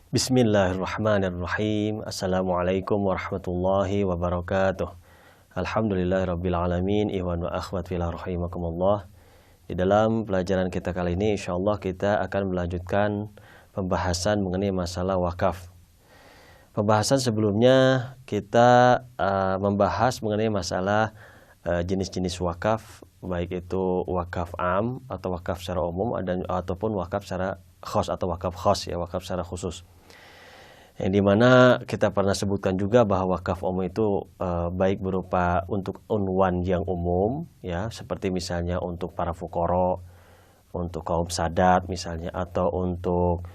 Bismillahirrahmanirrahim. Assalamualaikum warahmatullahi wabarakatuh. Alhamdulillahirrabbilalamin. Ikhwan wa akhwat fillah rahimakumullah. Di dalam pelajaran kita kali ini insyaallah kita akan melanjutkan pembahasan mengenai masalah wakaf. Pembahasan sebelumnya kita membahas mengenai masalah jenis-jenis wakaf, baik itu wakaf am atau wakaf secara umum ataupun wakaf secara khos atau wakaf khos, ya, wakaf secara khusus. Yang dimana kita pernah sebutkan juga bahwa wakaf umum itu baik berupa untuk unwan yang umum, ya, seperti misalnya untuk para fuqara, untuk kaum sadat misalnya, atau untuk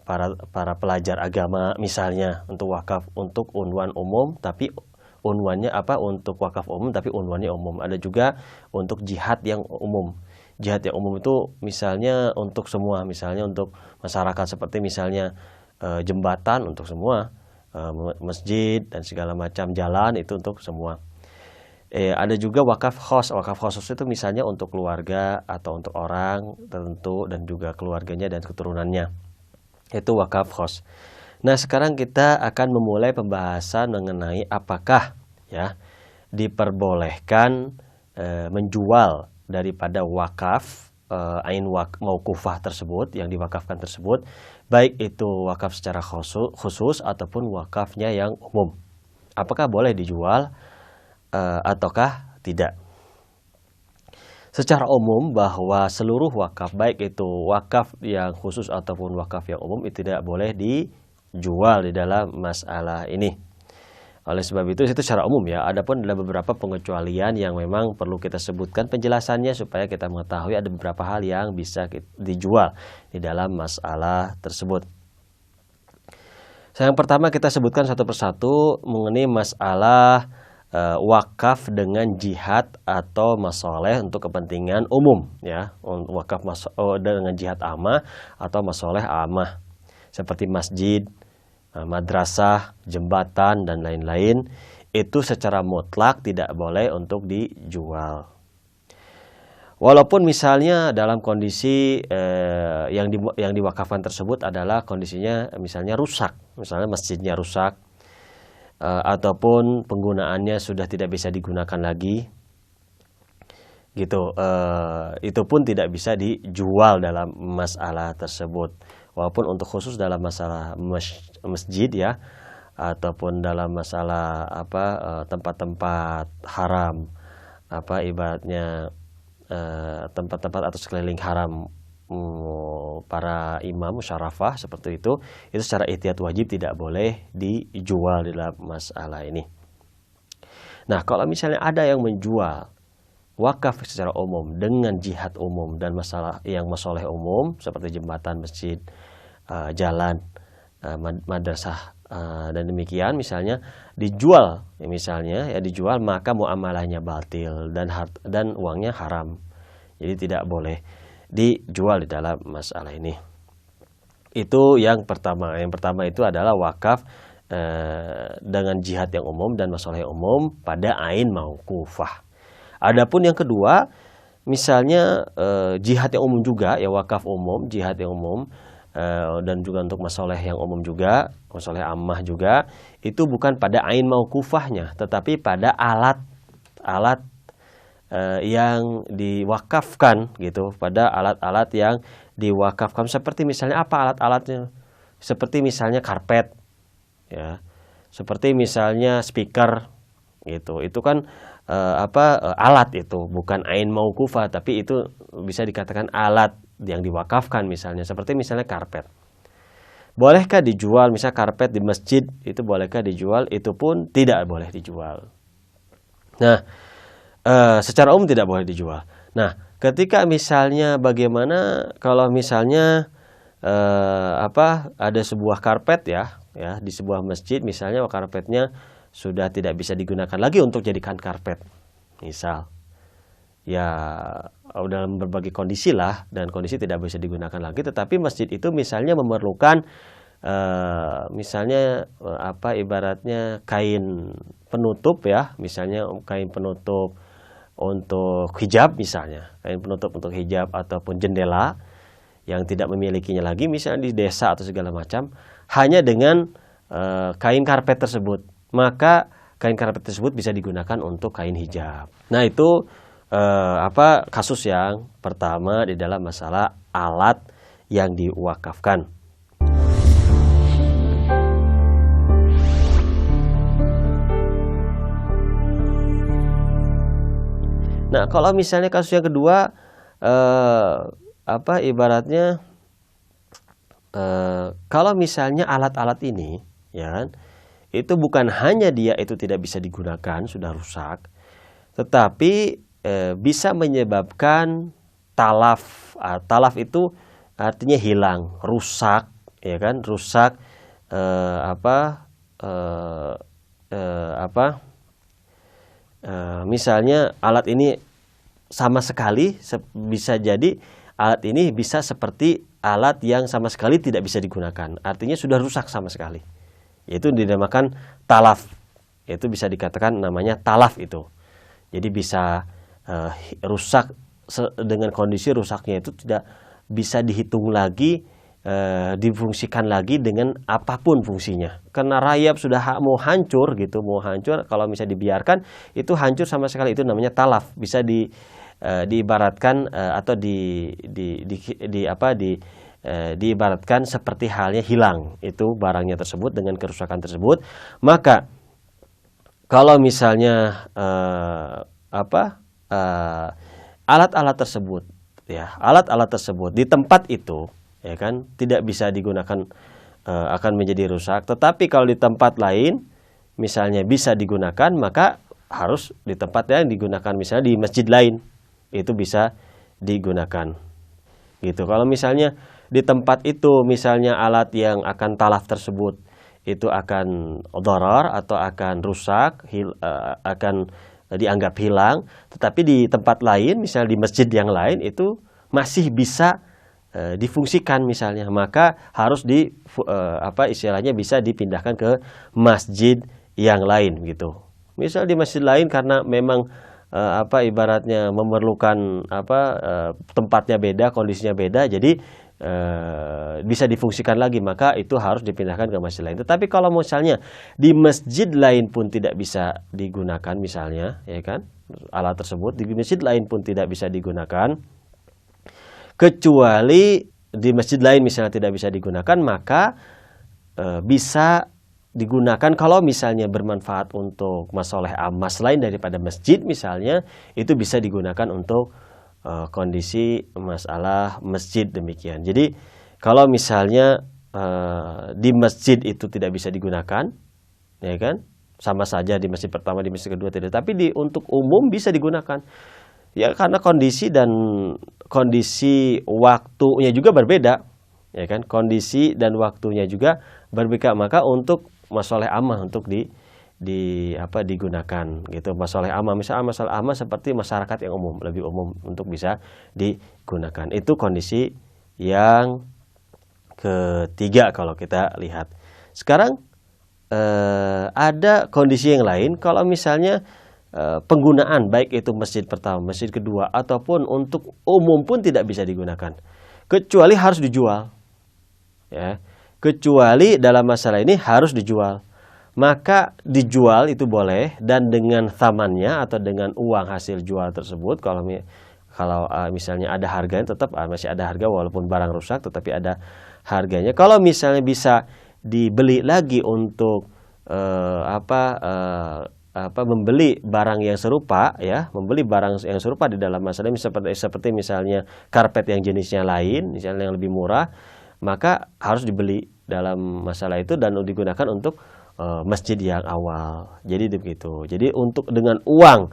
para pelajar agama misalnya, untuk wakaf untuk unwan umum tapi unwannya untuk wakaf umum tapi unwannya umum. Ada juga untuk jihad yang umum. Jihad yang umum itu misalnya untuk semua, misalnya untuk masyarakat, seperti misalnya jembatan untuk semua, masjid dan segala macam jalan itu untuk semua. Ada juga wakaf khos. Wakaf khusus itu misalnya untuk keluarga atau untuk orang tertentu dan juga keluarganya dan keturunannya. Itu wakaf khos. Nah, sekarang kita akan memulai pembahasan mengenai apakah, ya, diperbolehkan menjual daripada wakaf ain mauqufah tersebut, yang diwakafkan tersebut, baik itu wakaf secara khusus ataupun wakafnya yang umum. Apakah boleh dijual ataukah tidak? Secara umum bahwa seluruh wakaf, baik itu wakaf yang khusus ataupun wakaf yang umum, itu tidak boleh dijual di dalam masalah ini. Oleh sebab itu secara umum, ya. Adapun ada beberapa pengecualian yang memang perlu kita sebutkan penjelasannya supaya kita mengetahui ada beberapa hal yang bisa dijual di dalam masalah tersebut. Yang pertama kita sebutkan satu persatu mengenai masalah wakaf dengan jihad atau masoleh untuk kepentingan umum, ya. Wakaf dengan jihad amah atau masoleh amah seperti masjid, madrasah, jembatan dan lain-lain, itu secara mutlak tidak boleh untuk dijual. Walaupun misalnya dalam kondisi yang diwakafkan tersebut adalah kondisinya misalnya rusak, misalnya masjidnya rusak, ataupun penggunaannya sudah tidak bisa digunakan lagi, gitu. Itu pun tidak bisa dijual dalam masalah tersebut. Walaupun untuk khusus dalam masalah masjid, ya, ataupun dalam masalah tempat-tempat haram, ibaratnya tempat-tempat atau sekeliling haram para imam syarafah seperti itu secara ihtiyat wajib tidak boleh dijual di dalam masalah ini. Nah, kalau misalnya ada yang menjual wakaf secara umum dengan jihad umum dan masalah yang masoleh umum seperti jembatan, masjid, jalan, madrasah, dan demikian misalnya dijual, misalnya ya dijual, maka muamalahnya batil dan uangnya haram. Jadi tidak boleh dijual di dalam masalah ini. Itu yang pertama. Yang pertama itu adalah wakaf dengan jihad yang umum dan masalah yang umum pada ain mauqufah. Adapun yang kedua, misalnya jihad yang umum juga, ya, wakaf umum, jihad yang umum, dan juga untuk masoleh yang umum juga, masoleh ammah juga, itu bukan pada ain mauqufahnya, tetapi pada alat yang diwakafkan, gitu, pada alat-alat yang diwakafkan. Seperti misalnya apa alat-alatnya? Seperti misalnya karpet, ya, seperti misalnya speaker, gitu. Itu kan alat, itu bukan ain mauqufah, tapi itu bisa dikatakan alat yang diwakafkan, misalnya seperti misalnya karpet. Bolehkah dijual? Misal karpet di masjid itu bolehkah dijual? Itu pun tidak boleh dijual. Nah, secara umum tidak boleh dijual. Nah, ketika misalnya bagaimana kalau misalnya ada sebuah karpet, ya di sebuah masjid misalnya, karpetnya sudah tidak bisa digunakan lagi untuk jadikan karpet, misal, ya, dalam berbagai kondisi lah, dan kondisi tidak bisa digunakan lagi, tetapi masjid itu misalnya memerlukan misalnya ibaratnya kain penutup, ya, misalnya kain penutup untuk hijab, misalnya kain penutup untuk hijab ataupun jendela, yang tidak memilikinya lagi, misalnya di desa atau segala macam, hanya dengan kain karpet tersebut, maka kain karpet tersebut bisa digunakan untuk kain hijab. Nah, itu kasus yang pertama di dalam masalah alat yang diwakafkan. Nah, kalau misalnya kasus yang kedua, ibaratnya kalau misalnya alat-alat ini, ya kan, itu bukan hanya dia itu tidak bisa digunakan, sudah rusak, tetapi bisa menyebabkan talaf. Talaf itu artinya hilang, rusak, ya kan, rusak, misalnya alat ini sama sekali bisa jadi alat ini bisa seperti alat yang sama sekali tidak bisa digunakan, artinya sudah rusak sama sekali, yaitu dinamakan talaf. Itu bisa dikatakan namanya talaf itu. Jadi bisa rusak dengan kondisi rusaknya itu tidak bisa dihitung lagi, difungsikan lagi dengan apapun fungsinya, karena rayap sudah mau hancur gitu, mau hancur. Kalau misalnya dibiarkan itu hancur sama sekali, itu namanya talaf. Bisa diibaratkan atau diibaratkan seperti halnya hilang itu barangnya tersebut dengan kerusakan tersebut. Maka kalau misalnya alat-alat tersebut, ya, alat-alat tersebut di tempat itu, ya kan, tidak bisa digunakan, akan menjadi rusak. Tetapi kalau di tempat lain misalnya bisa digunakan, maka harus di tempat yang digunakan, misalnya di masjid lain itu bisa digunakan gitu. Kalau misalnya di tempat itu misalnya alat yang akan talaf tersebut itu akan dharar atau akan rusak, akan dianggap hilang, tetapi di tempat lain misalnya di masjid yang lain itu masih bisa difungsikan misalnya, maka harus istilahnya bisa dipindahkan ke masjid yang lain gitu. Misal di masjid lain karena memang ibaratnya memerlukan tempatnya beda, kondisinya beda, jadi bisa difungsikan lagi, maka itu harus dipindahkan ke masjid lain. Tetapi kalau misalnya di masjid lain pun tidak bisa digunakan misalnya, ya kan, alat tersebut di masjid lain pun tidak bisa digunakan, kecuali di masjid lain misalnya tidak bisa digunakan, maka bisa digunakan kalau misalnya bermanfaat untuk masalah ammah selain daripada masjid misalnya, itu bisa digunakan untuk kondisi masalah masjid demikian. Jadi kalau misalnya di masjid itu tidak bisa digunakan, ya kan, sama saja di masjid pertama, di masjid kedua tidak, tapi untuk umum bisa digunakan. Ya, karena kondisi dan kondisi waktunya juga berbeda, ya kan, kondisi dan waktunya juga berbeda, maka untuk masalah ammah untuk digunakan gitu. Masalah ammah, misalnya masalah ammah seperti masyarakat yang umum, lebih umum untuk bisa digunakan. Itu kondisi yang ketiga kalau kita lihat. Sekarang ada kondisi yang lain, kalau misalnya penggunaan baik itu masjid pertama, masjid kedua, ataupun untuk umum pun tidak bisa digunakan, kecuali harus dijual, ya. Kecuali dalam masalah ini harus dijual, maka dijual itu boleh, dan dengan thamannya atau dengan uang hasil jual tersebut, kalau misalnya ada harganya, tetap masih ada harga walaupun barang rusak, tetapi ada harganya. Kalau misalnya bisa dibeli lagi untuk membeli barang yang serupa, ya, membeli barang yang serupa di dalam masalah seperti misalnya karpet yang jenisnya lain, misalnya yang lebih murah, maka harus dibeli dalam masalah itu dan digunakan untuk masjid yang awal. Jadi begitu. Jadi untuk dengan uang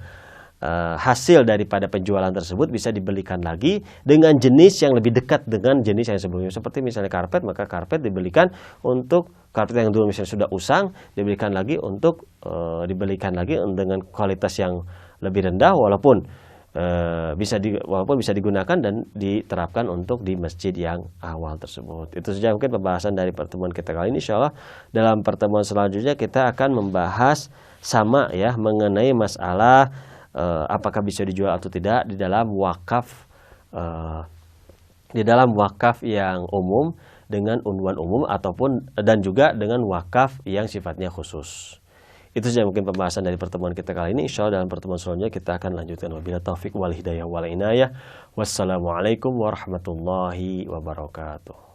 hasil daripada penjualan tersebut bisa dibelikan lagi dengan jenis yang lebih dekat dengan jenis yang sebelumnya. Seperti misalnya karpet, maka karpet dibelikan untuk karpet yang dulu misalnya sudah usang, dibelikan lagi untuk dibelikan lagi dengan kualitas yang lebih rendah, walaupun bisa digunakan dan diterapkan untuk di masjid yang awal tersebut. Itu saja mungkin pembahasan dari pertemuan kita kali ini. Insyaallah dalam pertemuan selanjutnya kita akan membahas sama, ya, mengenai masalah apakah bisa dijual atau tidak di dalam wakaf di dalam wakaf yang umum dengan unwan umum ataupun dan juga dengan wakaf yang sifatnya khusus. Itu saja mungkin pembahasan dari pertemuan kita kali ini. Insya Allah dalam pertemuan selanjutnya kita akan lanjutkan. Wabillahi taufik wal hidayah wal inayah. Wassalamualaikum warahmatullahi wabarakatuh.